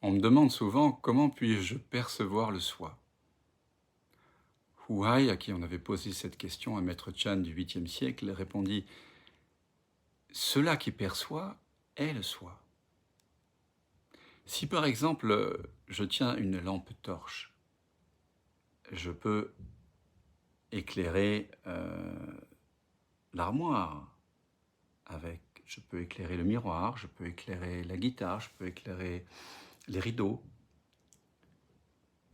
On me demande souvent comment puis-je percevoir le soi. Hu Hai, à qui on avait posé cette question, un maître Chan du 8e siècle, répondit « Cela qui perçoit est le soi ». Si par exemple, je tiens une lampe torche, je peux éclairer l'armoire avec, je peux éclairer le miroir, je peux éclairer la guitare, je peux éclairer les rideaux.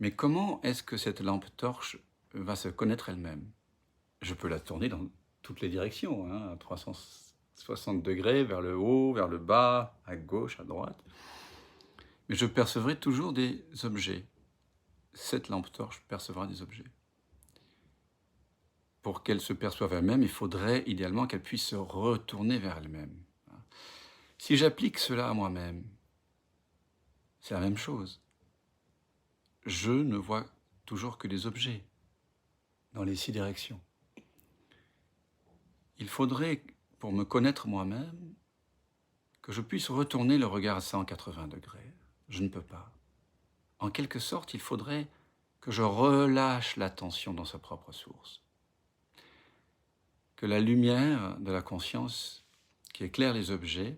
Mais comment est-ce que cette lampe torche va se connaître elle-même? Je peux la tourner dans toutes les directions, à 360 degrés, vers le haut, vers le bas, à gauche, à droite. Mais je percevrai toujours des objets. Cette lampe torche percevra des objets. Pour qu'elle se perçoive elle-même, il faudrait idéalement qu'elle puisse se retourner vers elle-même. Si j'applique cela à moi-même, c'est la même chose. Je ne vois toujours que des objets dans les 6 directions. Il faudrait, pour me connaître moi-même, que je puisse retourner le regard à 180 degrés. Je ne peux pas. En quelque sorte, il faudrait que je relâche l'attention dans sa propre source. Que la lumière de la conscience qui éclaire les objets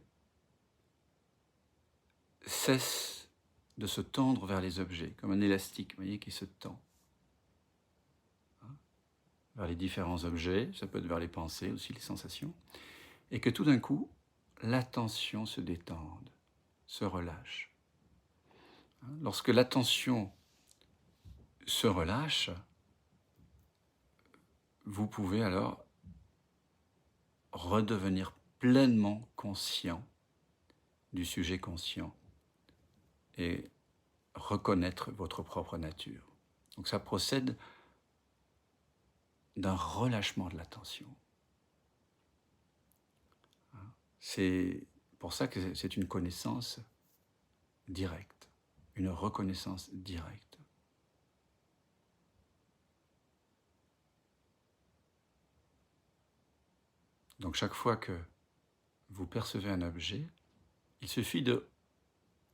cesse de se tendre vers les objets, comme un élastique, vous voyez, qui se tend. Vers les différents objets, ça peut être vers les pensées, aussi les sensations, et que tout d'un coup, l'attention se détende, se relâche. Lorsque l'attention se relâche, vous pouvez alors redevenir pleinement conscient du sujet conscient et reconnaître votre propre nature. Donc ça procède d'un relâchement de l'attention. C'est pour ça que c'est une connaissance directe, une reconnaissance directe. Donc chaque fois que vous percevez un objet, il suffit de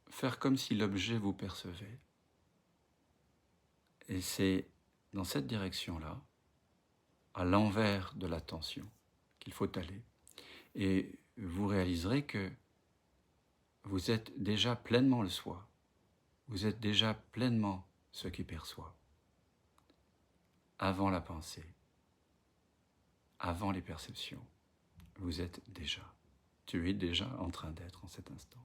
faire comme si l'objet vous percevait. Et c'est dans cette direction-là, à l'envers de l'attention, qu'il faut aller. Et vous réaliserez que vous êtes déjà pleinement le soi. Vous êtes déjà pleinement ce qui perçoit. Avant la pensée, avant les perceptions, vous êtes déjà. Tu es déjà en train d'être en cet instant.